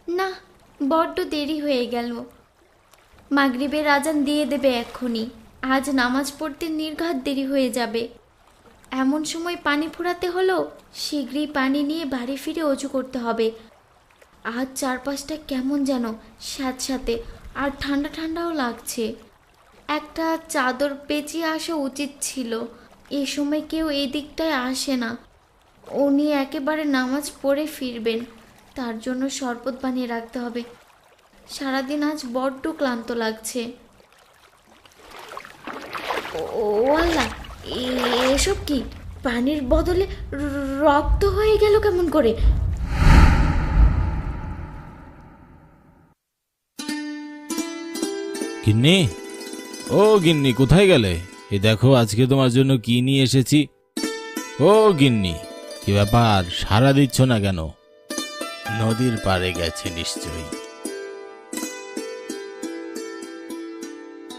না, বড্ড দেরি হয়ে গেল। মাগরিবের আজান দিয়ে দেবে এক্ষুনি। আজ নামাজ পড়তে নির্ঘাত দেরি হয়ে যাবে। এমন সময় পানি ফুরাতে হলো, শীঘ্রই পানি নিয়ে বাড়ি ফিরে অজু করতে হবে। আজ চারপাশটা কেমন যেন স্যাঁতস্যাঁতে, আর ঠান্ডা ঠান্ডাও লাগছে। একটা চাদর পেঁচিয়ে আসা উচিত ছিল। এ সময় কেউ এই দিকটায় আসে না। উনি একেবারে নামাজ পড়ে ফিরবেন, তার জন্য শরবত বানিয়ে রাখতে হবে। সারাদিন আজ বড্ড ক্লান্ত লাগছে। ও আল্লাহ, এসব কি? পানির বদলে রক্ত হয়ে গেল কেমন করে? গিন্নি, ও গিন্নি, কোথায় গেলে? এ দেখো আজকে তোমার জন্য কি নিয়ে এসেছি। ও গিন্নি, কি ব্যাপার, সাড়া দিচ্ছ না কেন? নদীর পাড়ে গেছে নিশ্চয়ই।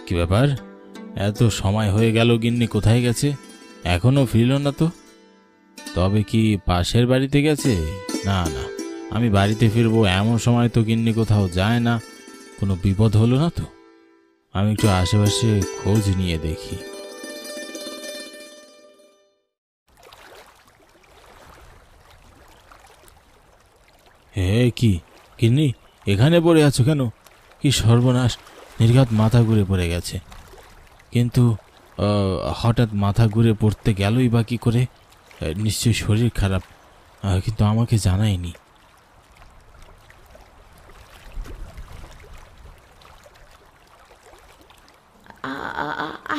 কি ব্যাপার, এত সময় হয়ে গেল, গিন্নি কোথায় গেছে? এখনো ফিরল না তো? তবে কি পাশের বাড়িতে গেছে? না না, আমি বাড়িতে ফিরবো এমন সময় তো গিন্নি কোথাও যায় না। কোনো বিপদ হলো না তো? আমি একটু আশেপাশে খোঁজ নিয়ে দেখি। হে কি গিন্নি, এখানে পড়ে আছো কেন? কি সর্বনাশ, নির্ঘাত মাথা ঘুরে পড়ে গেছে। কিন্তু হঠাৎ মাথা ঘুরে পড়তে গেলই বা কি করে? নিশ্চয়ই শরীর খারাপ, কিন্তু আমাকে জানায়নি।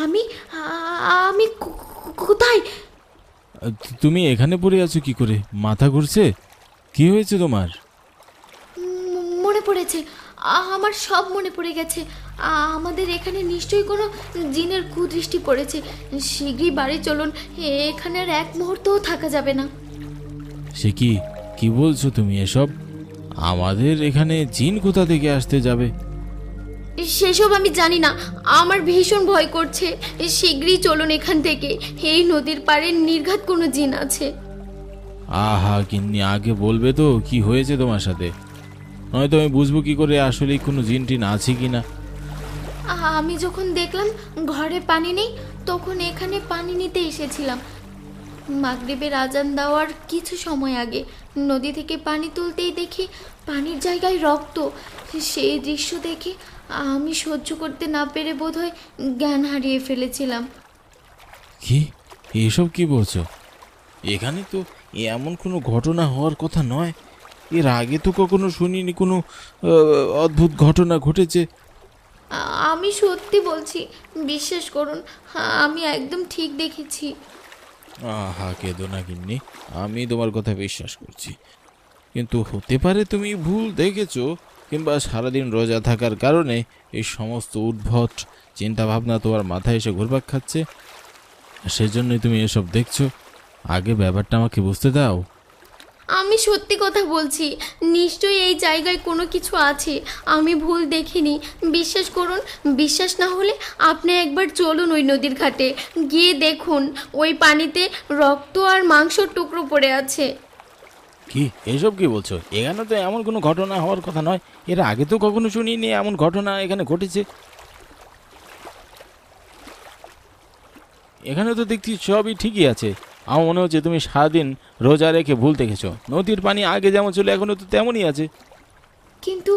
আমি আমি কোথায়? তুমি এখানে পড়ে আছো কি করে? মাথা ঘুরছে? কি হয়েছে তোমার? মনে পড়েছে, আমার সব মনে পড়ে গেছে। আমাদের এখানে নিশ্চয়ই কোনো জিনের কুদৃষ্টি পড়েছে। শীঘ্রই বাড়ি চলুন, এখানে আর এক মুহূর্তও থাকা যাবে না। সে কি, কি বলছো তুমি এসব? আমাদের এখানে জিন কোথা থেকে আসতে যাবে? সেসব আমি জানি না, আমার ভীষণ ভয় করছে। শীঘ্রই চলুন এখান থেকে। এই নদীর পাড়ে নির্ঘাত কোনো জিন আছে। আহা গিন্নি, আগে বলবে তো কি হয়েছে তোমার সাথে, নয়তো আমি বুঝবো কি করে আসলে কোনো জিন টিন আছে কিনা। আমি যখন দেখলাম ঘরে পানি নেই, তখন এখানে পানি নিতে এসেছিলাম। মাগরিবের আজান দেওয়ার কিছু সময় আগে নদী থেকে পানি তুলতেই দেখি পানির জায়গায় রক্ত। সেই দৃশ্য দেখে আমি সহ্য করতে না পেরে বোধহয় জ্ঞান হারিয়ে ফেলেছিলাম। কি, এসব কি বলছো? এখানে তো এমন কোনো ঘটনা হওয়ার কথা নয়। এর আগে তো কখনো শুনিনি কোনো অদ্ভুত ঘটনা ঘটেছে। আমি সত্যি বলছি, বিশ্বাস করুন, আমি একদম ঠিক দেখেছি। আহা কেঁদো না গিন্নি, আমি তোমার কথা বিশ্বাস করছি, কিন্তু হতে পারে তুমি ভুল দেখেছো, কিংবা সারাদিন রোজা থাকার কারণে এই সমস্ত উদ্ভট চিন্তা ভাবনা তোমার মাথায় এসে ঘুরপাক খাচ্ছে। সেজন্যই তুমি এসব দেখছো। আগে ব্যাপারটা আমাকে বুঝতে দাও। আমি সত্যি কথা বলছি, নিশ্চয়ই এই জায়গায় কোনো কিছু আছে। আমি ভুল দেখিনি, বিশ্বাস করুন। বিশ্বাস না হলে আপনি একবার চলুন ওই নদীর ঘাটে, গিয়ে দেখুন ওই পানিতে রক্ত আর মাংসর টুকরো পড়ে আছে। কি, এসব কি বলছো? এখানে তো এমন কোনো ঘটনা হওয়ার কথা নয়। এর আগে তো কখনো শুনিনি এমন ঘটনা এখানে ঘটেছে। এখানে তো দেখছি সবই ঠিকই আছে। আমার মনে হচ্ছে তুমি সারাদিন রোজা রেখে ভুল দেখেছো। নদীর পানি আগে যেমন ছিল এখনো তো তেমনই আছে। কিন্তু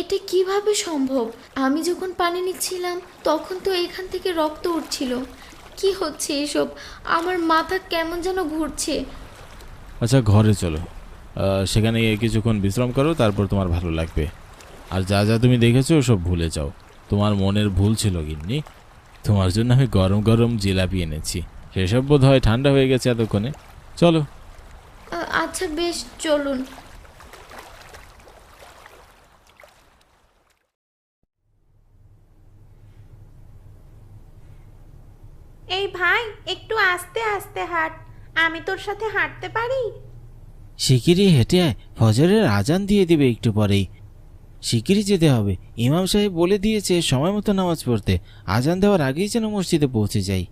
এটা কিভাবে সম্ভব? আমি যখন পানি নিচ্ছিলাম তখন তো এখান থেকে রক্ত উঠছিল। কি হচ্ছে এসব? আমার মাথা কেমন যেন ঘুরছে। আচ্ছা ঘরে চলো, সেখানে গিয়ে কিছুক্ষণ বিশ্রাম করো, তারপর তোমার ভালো লাগবে। আর যা যা তুমি দেখেছো সব ভুলে যাও। তোমার মনের ভুল ছিল গিন্নি। তোমার জন্য আমি গরম গরম জিলাপি এনেছি, সেসব বোধ হয় ঠান্ডা হয়ে গেছে এতক্ষণে। চলো। আচ্ছা বেশ, চলুন। এই ভাই, একটু আস্তে আস্তে হাঁট। আমি তোর সাথে হাঁটতে পারি? শিগগিরই হেঁটে আয়, ফজরের আজান দিয়ে দিবে একটু পরেই। শিগগিরই যেতে হবে, ইমাম সাহেব বলে দিয়েছে সময় মতো নামাজ পড়তে। আজান দেওয়ার আগেই যেন মসজিদে পৌঁছে যাই।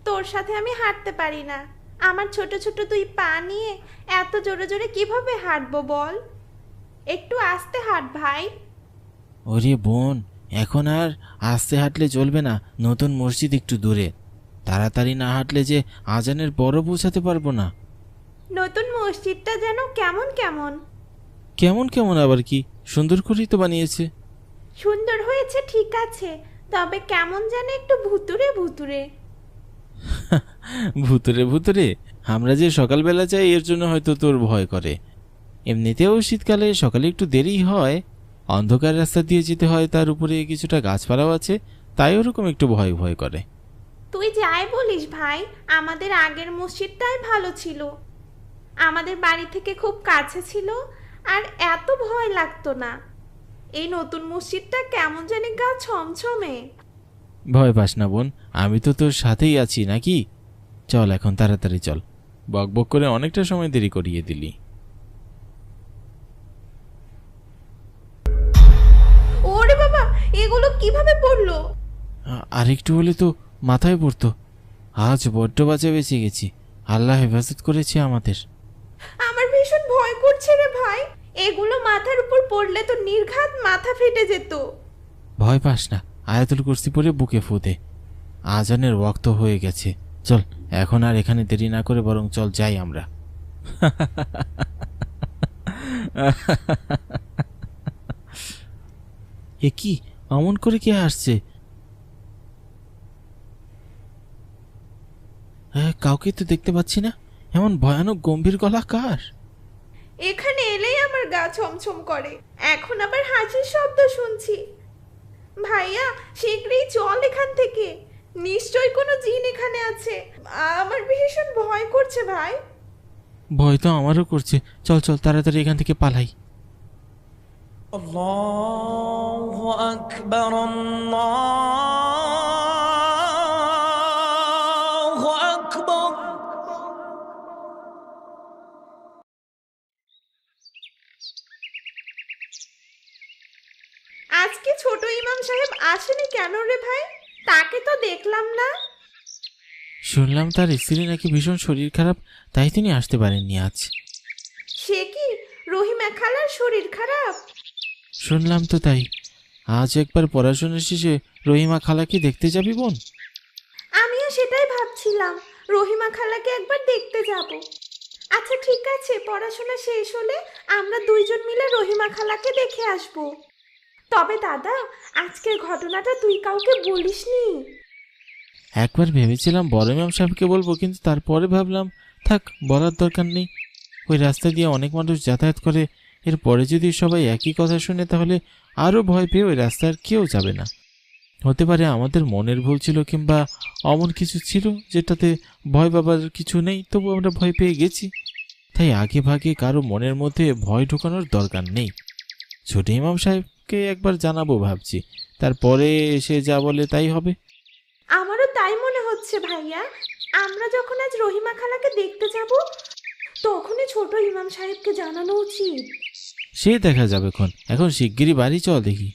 তোর সাথে আমি হাঁটতে পারি না। আমার ছোট ছোট দুই পা নিয়ে এত জোরে জোরে কিভাবে হাঁটবো বল? একটু আস্তে হাঁট ভাই। ওরে বোন, এখন আর আস্তে হাঁটলে চলবে না, নতুন মসজিদ একটু দূরে। তাড়াতাড়ি না হাঁটলে যে আজানের পরও পৌঁছাতে পারবো না। নতুন মসজিদটা যেন কেমন কেমন। কেমন কেমন আবার কি, সুন্দর করেই তো বানিয়েছে। সুন্দর হয়েছে ঠিক আছে, তবে কেমন যেন একটু ভুতুরে ভুতুরে। ভুতুরে ভুতুরে? আমরা যে সকালবেলা যাই এর জন্য হয়তো তোর ভয় করে। এমনিতেও শীতকালে সকালে একটু দেরি হয়, অন্ধকার রাস্তা দিয়ে যেতে হয়, তার উপরে কিছুটা গাছপালাও আছে, তাই ওরকম একটু ভয় ভয় করে। তুই যাই বলিস ভাই, আমাদের আগের মসজিদটাই ভালো ছিল। আমাদের বাড়ি থেকে খুব কাছে ছিল, আর এত ভয় লাগতো না। এই নতুন মসজিদটা কেমন জানি গা ছমছমে। ভয় পাস না বোন, আমি তো তোর সাথেই আছি নাকি। চল এখন তাড়াতাড়ি চল, বক বক করে অনেকটা সময় দেরি করিয়ে দিলি। ওরে বাবা, এগুলো কিভাবে পড়লো? আরেকটু হলে তো মাথায় পড়তো। আজ বড্ড বাঁচা বেঁচে গেছি, আল্লাহ হেফাজত করেছে আমাদের। আমার ভীষণ ভয় করছে রে ভাই, এগুলো মাথার উপর পড়লে তো নির্ঘাত মাথা ফেটে যেত। ভয় পাস না, আয়াতুল কুরসি পরে বুকে ফুদে। আজানের ওয়াক্ত হয়ে গেছে, চল এখন আর এখানে দেরি না করে বরং চল যাই আমরা। এ কি, অমন করে কে আসছে? কাউকে তো দেখতে পাচ্ছি না, এমন ভয়ানক গম্ভীর গলা কার? এখানে এলেই আমার গা ছমছম করে, এখন আবার হাসির শব্দ শুনছি। ভাইয়া শীঘ্রই চল এখান থেকে, নিশ্চয় কোনো জিন এখানে আছে। আমার ভীষণ ভয় করছে ভাই। ভয় তো আমারও করছে, চল চল তাড়াতাড়ি এখান থেকে পালাই। الله أكبر الله أكبر আজকে ছোট ইমাম সাহেব আসেনি কেন রে ভাই? তাকে তো দেখলাম না। শুনলাম তার স্ত্রী নাকি ভীষণ শরীর খারাপ, তাই তিনি আসতে পারেননি আজ। সে কি, রহিমা খালার শরীর খারাপ? শুনলাম তো তাই। আজ একবার পড়াশোনা শেষে রহিমা খালাকে দেখতে যাবি বোন? আমিও সেটাই ভাবছিলাম, রহিমা খালাকে একবার দেখতে যাব। আচ্ছা ঠিক আছে, পড়াশোনা শেষ হলে আমরা দুইজন মিলে রহিমা খালাকে দেখে আসব। তবে দাদা, আজকের ঘটনাটা তুই কাউকে বলিসনি। একবার ভেবেছিলাম বড় ইমাম সাহেবকে বলবো, কিন্তু তারপরে ভাবলাম থাক, বলার দরকার নেই। ওই রাস্তা দিয়ে অনেক মানুষ যাতায়াত করে, এরপরে যদি সবাই একই কথা শুনে তাহলে আরও ভয় পেয়ে ওই রাস্তার কেউ যাবে না। হতে পারে আমাদের মনের ভুল ছিল, কিংবা অমন কিছু ছিল যেটাতে ভয় পাবার কিছু নেই, তবু আমরা ভয় পেয়ে গেছি। তাই আগে ভাগে কারো মনের মধ্যে ভয় ঢোকানোর দরকার নেই। ছোট ইমাম সাহেবকে একবার জানাবো ভাবছি, তারপরে এসে যা বলে তাই হবে। আমারও তাই মনে হচ্ছে ভাইয়া। আমরা যখন আজ রহিমা খালাকে দেখতে যাব, তখনই ছোট ইমাম সাহেবকে জানানো উচিত। সে দেখা যাবে, এখন শিগগিরই বাড়ি চল দেখি।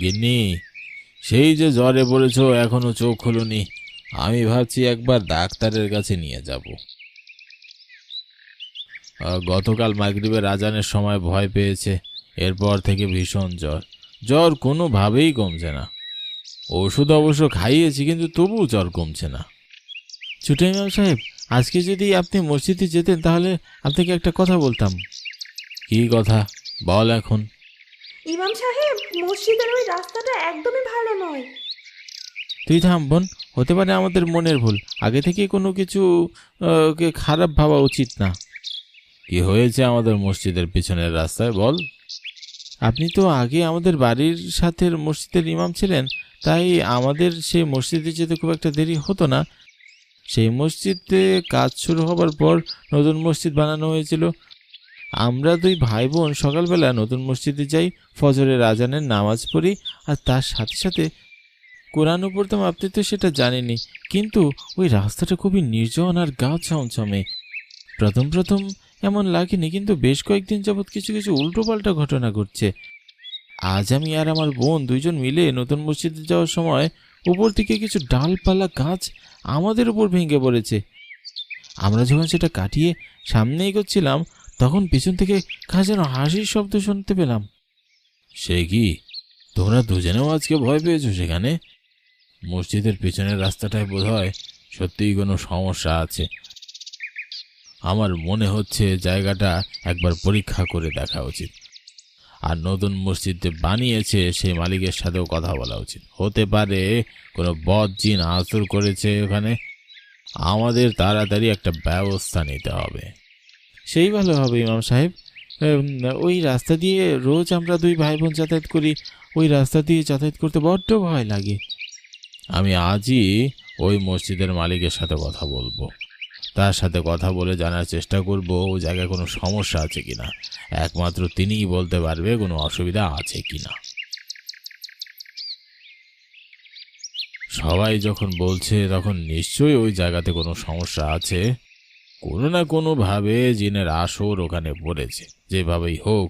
গিন্নি, সেই যে জ্বরে পড়েছো এখনো চোখ খুলুনি। আমি ভাবছি একবার ডাক্তারের কাছে নিয়ে যাব। গতকাল মাগরিবের আজানের সময় ভয় পেয়েছে, এরপর থেকে ভীষণ জ্বর। জ্বর কোনোভাবেই কমছে না। ওষুধ অবশ্য খাইয়েছি, কিন্তু তবুও জ্বর কমছে না। ছোট ইমাম সাহেব, আজকে যদি আপনি মসজিদে যেতেন তাহলে আপনাকে একটা কথা বলতাম। কি কথা বল এখন? ইমাম সাহেব, মসজিদের ওই রাস্তাটা একদমই ভালো নয়। তুই থাম বোন, হতে পারে আমাদের মনের ভুল, আগে থেকে কোনো কিছু কে খারাপ ভাবা উচিত না। কি হয়েছে আমাদের মসজিদের পিছনের রাস্তায় বল? আপনি তো আগে আমাদের বাড়ির সাথে মসজিদের ইমাম ছিলেন, তাই আমাদের সেই মসজিদে যেতে খুব একটা দেরি হতো না। সেই মসজিদে কাজ শুরু হবার পর নতুন মসজিদ বানানো হয়েছিল। আমরা দুই ভাই বোন সকালবেলা নতুন মসজিদে যাই, ফজরের আজানের নামাজ পড়ি, আর তার সাথে সাথে কোরআনও পড়তাম। আপনি তো সেটা জানেনই, কিন্তু ওই রাস্তাটা খুবই নির্জন আর গা ছমছমে। প্রথম প্রথম এমন লাগেনি, কিন্তু বেশ কয়েকদিন যাবৎ কিছু কিছু উল্টোপাল্টা ঘটনা ঘটছে। আজ আমি আর আমার বোন দুইজন মিলে নতুন মসজিদে যাওয়ার সময় উপর থেকে কিছু ডালপালা গাছ আমাদের উপর ভেঙে পড়েছে। আমরা যখন সেটা কাটিয়ে সামনে এগোচ্ছিলাম তখন পিছন থেকে কার যেন হাসির শব্দ শুনতে পেলাম। সে কি, তোমরা দুজনেও আজকে ভয় পেয়েছো সেখানে? মসজিদের পিছনের রাস্তাটায় বোধহয় সত্যিই কোনো সমস্যা আছে। আমার মনে হচ্ছে জায়গাটা একবার পরীক্ষা করে দেখা উচিত। আর নতুন মসজিদ যে বানিয়েছে সেই মালিকের সাথেও কথা বলা উচিত। হতে পারে কোনো বদ জিন আসর করেছে ওখানে। আমাদের তাড়াতাড়ি একটা ব্যবস্থা নিতে হবে। সেই ভালো হবে ইমাম সাহেব। ওই রাস্তা দিয়ে রোজ আমরা দুই ভাই বোন যাতায়াত করি, ওই রাস্তা দিয়ে যাতায়াত করতে বড্ড ভয় লাগে। আমি আজই ওই মসজিদের মালিকের সাথে কথা বলবো। তার সাথে কথা বলে জানার চেষ্টা করব ও জায়গায় কোনো সমস্যা আছে কিনা। একমাত্র তিনিই বলতে পারবে কোনো অসুবিধা আছে কিনা। সবাই যখন বলছে তখন নিশ্চয়ই ওই জায়গাতে কোনো সমস্যা আছে। কোনো না কোনোভাবে জিনের আসর ওখানে পড়েছে। যেভাবেই হোক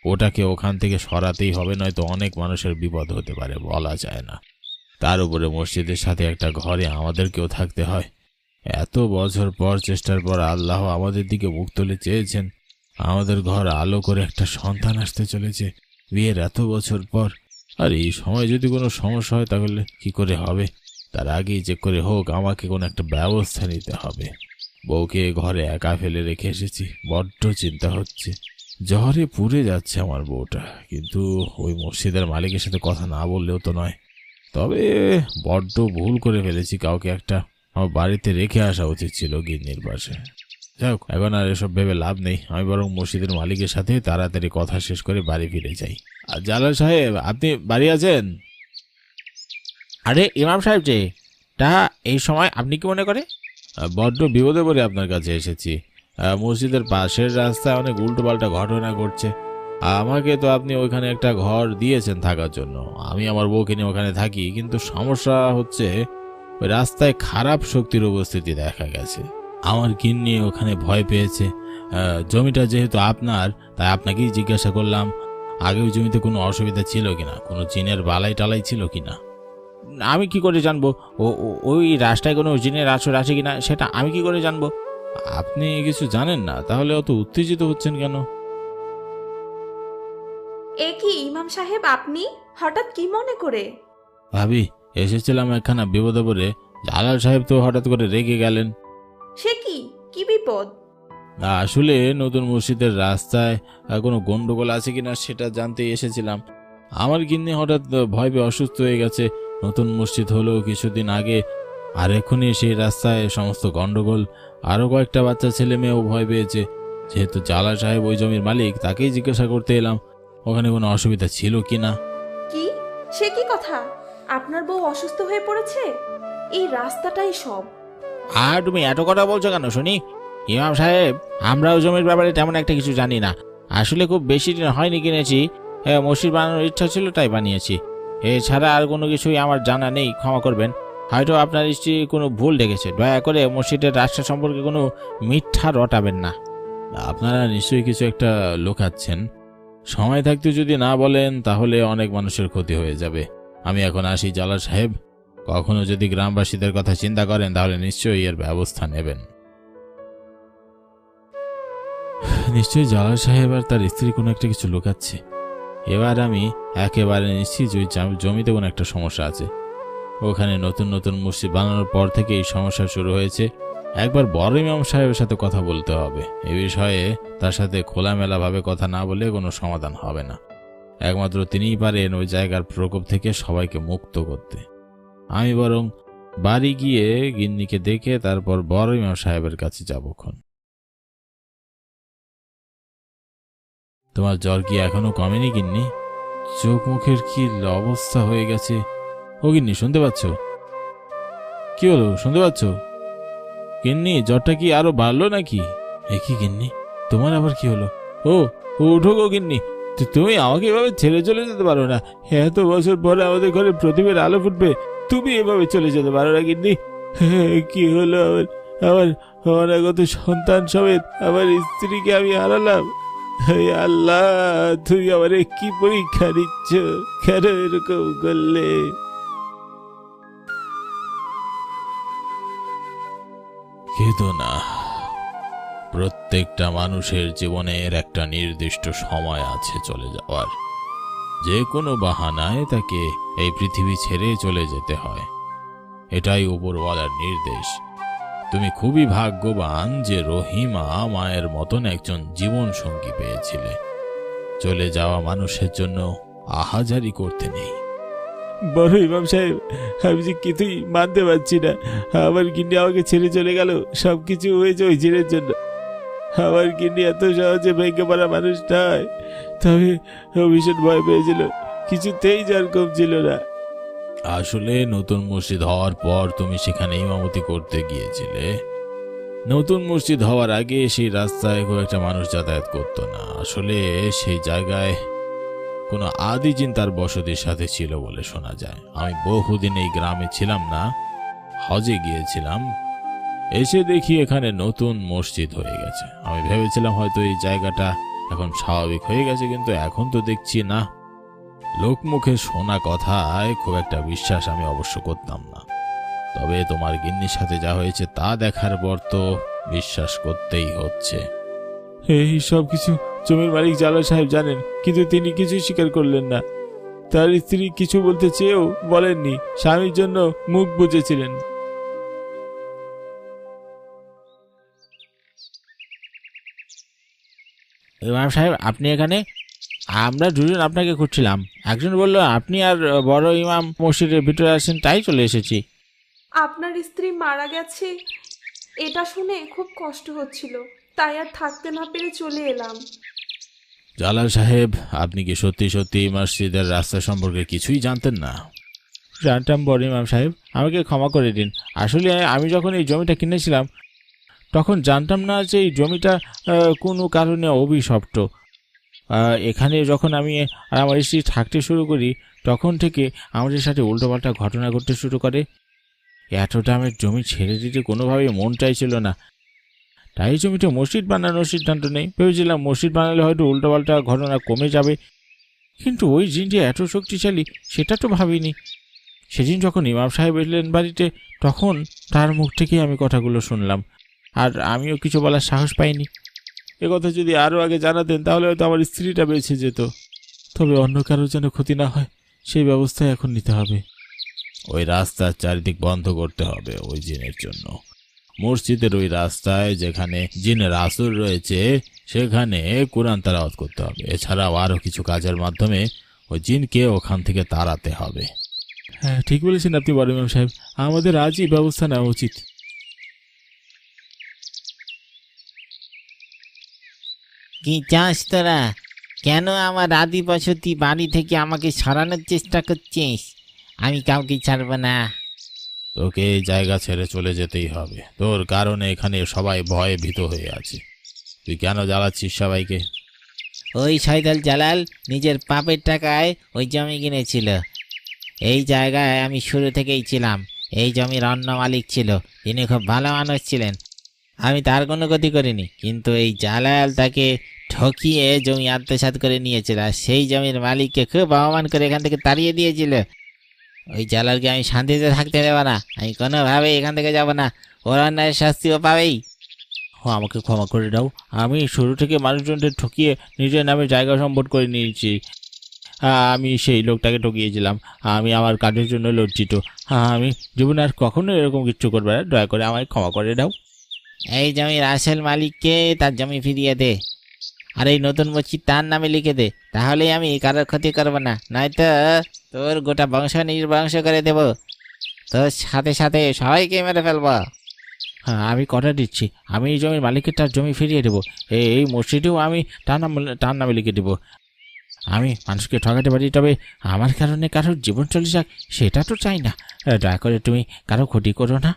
ওটাকে ওখান থেকে সরাতেই হবে, নয়তো অনেক মানুষের বিপদ হতে পারে, বলা যায় না। তার উপরে মসজিদের সাথে একটা ঘরে আমাদেরকেও থাকতে হয়। এত বছর পর চেষ্টার পর আল্লাহ আমাদের দিকে মুখ তুলে চেয়েছেন। আমাদের ঘর আলো করে একটা সন্তান আসতে চলেছে বিয়ের এত বছর পর। আর এই সময় যদি কোনো সমস্যা হয় তাহলে কি করে হবে? তার আগেই যে করে হোক আমাকে কোনো একটা ব্যবস্থা নিতে হবে। বউকে ঘরে একা ফেলে রেখে এসেছি, বড্ড চিন্তা হচ্ছে। জ্বরে পুড়ে যাচ্ছে আমার বউটা। কিন্তু ওই মসজিদের মালিকের সাথে কথা না বললেও তো নয়। তবে বড্ড ভুল করে ফেলেছি, কাউকে একটা আমার বাড়িতে রেখে আসা উচিত ছিল গিন্নির পাশে। যাই হোক, এখন আর এসব ভেবে লাভ নেই। আমি বরং মসজিদের মালিকের সাথে তাড়াতাড়ি কথা শেষ করে বাড়ি ফিরে যাই। আর জালাল সাহেব, আপনি বাড়ি আছেন? আরে ইমাম সাহেব যে তা এই সময় আপনি কি মনে করে? বড্ড বিপদে পড়ে আপনার কাছে এসেছি। মসজিদের পাশের রাস্তায় অনেক উল্টোপাল্টা ঘটনা ঘটছে। আমাকে তো আপনি ওইখানে একটা ঘর দিয়েছেন থাকার জন্য। আমি আমার বউকে নিয়ে ওখানে থাকি, কিন্তু সমস্যা হচ্ছে ওই রাস্তায় খারাপ শক্তির উপস্থিতি দেখা গেছে। আমার গিন্নি ওখানে ভয় পেয়েছে। জমিটা যেহেতু আপনার, তাই আপনাকেই জিজ্ঞাসা করলাম আগে ওই জমিতে কোনো অসুবিধা ছিল কিনা, কোনো জিনের বালাই টালাই ছিল কিনা। আমি কি করে জানবো ওই রাস্তায় কোনো জিনের আসর আছে কিনা? সেটা আমি কি করে জানবো? আপনি কিছু জানেন না? তাহলে অত উত্তেজিত হচ্ছেন কেন? এ কি ইমাম সাহেব, আপনি হঠাৎ কি মনে করে? ভাবি, এসেছিলাম একখানা বিপদে পড়ে। জালাল সাহেব তো হঠাৎ করে রেগে গেলেন। সে কি, কি বিপদ? আসলে নতুন মসজিদের রাস্তায় কোনো গন্ডগোল আছে কিনা সেটা জানতে এসেছিলাম। আমার গিন্নি হঠাৎ ভয় পেয়ে অসুস্থ হয়ে গেছে। নতুন মসজিদ হলো কিছুদিন আগে, আর এখনই সেই রাস্তায় সমস্ত গন্ডগোল। আরও কয়েকটা বাচ্চা ছেলে মেয়েও ভয় পেয়েছে। যেহেতু জালাল সাহেব ওই জমির মালিক, তাকেই জিজ্ঞাসা করতে এলাম ওখানে কোনো অসুবিধা ছিল কিনা। কি, সে কি কথা? আপনার বউ অসুস্থ হয়ে পড়েছে? এই রাস্তাটাই সব। আর তুমি এত কথা বলছো কেন শুনি? ইমাম সাহেব, আমরাও জমির ব্যাপারে তেমন একটা কিছু জানি না। আসলে খুব বেশি দিন হয়নি কিনেছি। মসজিদ বানানোর ইচ্ছা ছিল তাই বানিয়েছি। এছাড়া আর কোনো কিছুই আমার জানা নেই, ক্ষমা করবেন। হয়তো আপনার স্ত্রী কোনো ভুল দেখেছে। দয়া করে মসজিদের রাস্তা সম্পর্কে কোনো মিথ্যা রটাবেন না। আপনারা নিশ্চয়ই কিছু একটা লুকাচ্ছেন। সময় থাকতে যদি না বলেন তাহলে অনেক মানুষের ক্ষতি হয়ে যাবে। আমি এখন আসি জালাল সাহেব। কখনো যদি গ্রামবাসীদের কথা চিন্তা করেন তাহলে নিশ্চয়ই এর ব্যবস্থা নেবেন। নিশ্চয়ই জালাল সাহেব আর তার স্ত্রী কোনো একটা কিছু লুকাচ্ছে। এবার আমি একেবারে নিশ্চিত যে জমিতে কোনো একটা সমস্যা আছে। ওখানে নতুন নতুন মসজিদ বানানোর পর থেকে এই সমস্যা শুরু হয়েছে। একবার বড় ইমাম সাহেবের সাথে কথা বলতে হবে এ বিষয়ে। তার সাথে খোলামেলাভাবে কথা না বলে কোনো সমাধান হবে না। একমাত্র তিনিই পারেন ওই জায়গার প্রকোপ থেকে সবাইকে মুক্ত করতে। আমি বরং বাড়ি গিয়ে গিন্নিকে দেখে তারপর বড় ইমাম সাহেবের কাছে যাবক্ষণ। তোমার জ্বর কি এখনো কমেনি গিন্নি? চোখ মুখের কি অবস্থা হয়ে গেছে। ও গিন্নি, শুনতে পাচ্ছ? কি হলো, শুনতে পাচ্ছ? গিন্নি, জ্বরটা কি আরো বাড়লো নাকি? কি গিন্নি, তোমার আবার কি হলো? ও উঠো গো গিন্নি, তুমি আমাকে এভাবে ছেড়ে চলে যেতে পারো না। এত বছর পরে আমাদের ঘরে প্রদীপের আলো ফুটবে, তুমি এভাবে চলে যেতে পারো না গিন্নি। কি হলো আমার? আমার অনাগত সন্তান সমেত আমার স্ত্রীকে আমি হারালাম। আল্লাহ, তুমি আমার কি পরীক্ষা নিচ্ছ? কেন এরকম করলে? কেঁদো না, প্রত্যেকটা মানুষের জীবনের একটা নির্দিষ্ট সময় আছে চলে যাওয়ার। যে কোনো বাহানায় তাকে এই পৃথিবী ছেড়ে চলে যেতে হয়। এটাই উপরওয়ালার নির্দেশ। তুমি খুবই ভাগ্যবান যে রহিমা মায়ের মতন একজন জীবন সঙ্গী পেয়েছিলে। চলে যাওয়া মানুষের জন্য আহাজারি করতে নেই। বড় ইমাম সাহেব, আমি যে কিছুই মানতে পারছি না। আমার গিন্নি আমাকে ছেড়ে চলে গেল, সবকিছু হয়েছে ওই জিনের জন্য। আমার গিন্নি এত সহজে ভেঙে পড়া মানুষ নয়। তবে ও ভীষণ ভয় পেয়েছিল, কিছুতেই যার কম ছিল না। আসলে নতুন মসজিদ হওয়ার পর তুমি সেখানে ইমামতি করতে গিয়েছিলে। নতুন মসজিদ হওয়ার আগে সেই রাস্তায় খুব একটা মানুষ যাতায়াত করতো না। আসলে সেই জায়গায় কোনো আদি জিন তার বসতির সাথে ছিল বলে শোনা যায়। আমি বহুদিন এই গ্রামে ছিলাম না, হজে গিয়েছিলাম। এসে দেখি এখানে নতুন মসজিদ হয়ে গেছে। আমি ভেবেছিলাম হয়তো এই জায়গাটা এখন স্বাভাবিক হয়ে গেছে, কিন্তু এখন তো দেখছি না। লোকমুখে শোনা কথায় খুব একটা বিশ্বাস আমি অবশ্য করতাম না। তবে তোমার গিন্নির সাথে যা হয়েছে তা দেখার পর তো বিশ্বাস করতেই হচ্ছে। এই সব কিছু জমির মালিক জালাল সাহেব জানেন, কিন্তু তিনি কিছুই স্বীকার করলেন না। তার স্ত্রী কিছু বলতে চেয়েও বলেননি, স্বামীর জন্য মুখ বুজেছিলেন। ইমাম সাহেব, আপনি এখানে? আমরা দুজন আপনাকে খুঁজছিলাম। একজন বলল আপনি আর বড় ইমাম মসজিদের ভিতরে আছেন, তাই চলে এসেছি। আপনার স্ত্রী মারা গেছে এটা শুনে খুব কষ্ট হচ্ছিল, তাই আর থাকতে না পেরে চলে এলাম। জালাল সাহেব, আপনি কি সত্যি সত্যি মসজিদের রাস্তা সম্পর্কে কিছুই জানতেন না? জানতাম বড় ইমাম সাহেব, আমাকে ক্ষমা করে দিন। আসলে আমি যখন এই জমিটা কিনেছিলাম তখন জানতাম না যে এই জমিটা কোনো কারণে অভিশপ্ত। এখানে যখন আমি আর আমার স্ত্রী থাকতে শুরু করি তখন থেকে আমাদের সাথে উল্টোপাল্টা ঘটনা ঘটতে শুরু করে। এত দামের জমি ছেড়ে দিতে কোনোভাবেই মন চাইছিল না, তাই জমিটা মসজিদ বানানোর সিদ্ধান্ত নেই। ভেবেছিলাম মসজিদ বানালে হয়তো উল্টোপাল্টা ঘটনা কমে যাবে, কিন্তু ওই জিন যে এত শক্তিশালী সেটা তো ভাবিনি। সেদিন যখন ইমাম সাহেব এলেন বাড়িতে তখন তার মুখ থেকেই আমি কথাগুলো শুনলাম, আর আমিও কিছু বলার সাহস পাইনি। একথা যদি আরও আগে জানাতেন তাহলে হয়তো আমার স্ত্রীটা বেঁচে যেত। তবে অন্য কারোর যেন ক্ষতি না হয় সেই ব্যবস্থা এখন নিতে হবে। ওই রাস্তার চারিদিক বন্ধ করতে হবে ওই জিনের জন্য। মসজিদের ওই রাস্তায় যেখানে জিনের আসর রয়েছে সেখানে কোরআন তেলাওয়াত করতে হবে। এছাড়াও আরও কিছু কাজের মাধ্যমে ওই জিনকে ওখান থেকে তাড়াতে হবে। হ্যাঁ, ঠিক বলেছেন আপনি বড় ইমাম সাহেব, আমাদের আজই ব্যবস্থা নেওয়া উচিত। কি চাস তোরা? কেন আমার আদি বসতি বাড়ি থেকে আমাকে সরানোর চেষ্টা করছিস? আমি কাউকে ছাড়ব না। তোকে এই জায়গা ছেড়ে চলে যেতেই হবে। তোর কারণে এখানে সবাই ভয়ে ভীত হয়ে আছে। তুই কেন জ্বালাচ্ছিস সবাইকে? ওই শয়তান জালাল নিজের পাপের টাকায় ওই জমি কিনেছিল। এই জায়গায় আমি শুরু থেকেই ছিলাম। এই জমির অন্য মালিক ছিল, তিনি খুব ভালো মানুষ ছিলেন। আমি তার কোনো ক্ষতি করিনি, কিন্তু এই জালাল তাকে ঠকিয়ে জমি আত্মসাৎ করে নিয়েছিল, আর সেই জমির মালিককে খুব অপমান করে এখান থেকে তাড়িয়ে দিয়েছিল। ওই জালালকে আমি শান্তিতে থাকতে দেব না। আমি কোনোভাবেই এখান থেকে যাব না। ওর অন্যায়ের শাস্তিও পাবেই। আমাকে ক্ষমা করে দাও, আমি শুরু থেকে মানুষজনদের ঠকিয়ে নিজের নামে জায়গা সম্পদ করে নিয়েছি। আমি সেই লোকটাকে ঠকিয়েছিলাম। আমি আমার কাজের জন্য লজ্জিত। আমি জীবনে আর কখনো এরকম কিছু করবে না। দয়া করে আমায় ক্ষমা করে দাও। এই জমির আসল মালিককে তার জমি ফিরিয়ে দে, আর এই নতুন মসজিদ তার নামে লিখে দে। তাহলেই আমি কারোর ক্ষতি করব না, নয়তো তোর গোটা বংশ নির্বংশ করে দেব। তোর সাথে সাথে সবাইকে মেরে ফেলবো। হ্যাঁ, আমি কথা দিচ্ছি, আমি এই জমির মালিককে তার জমি ফিরিয়ে দেবো। এই মসজিদেও আমি তার নামে লিখে দেবো। আমি মানুষকে ঠকাতে পারি, তবে আমার কারণে কারোর জীবন চলে যাক সেটা তো চাই না। দয়া করে তুমি কারো ক্ষতি করো না।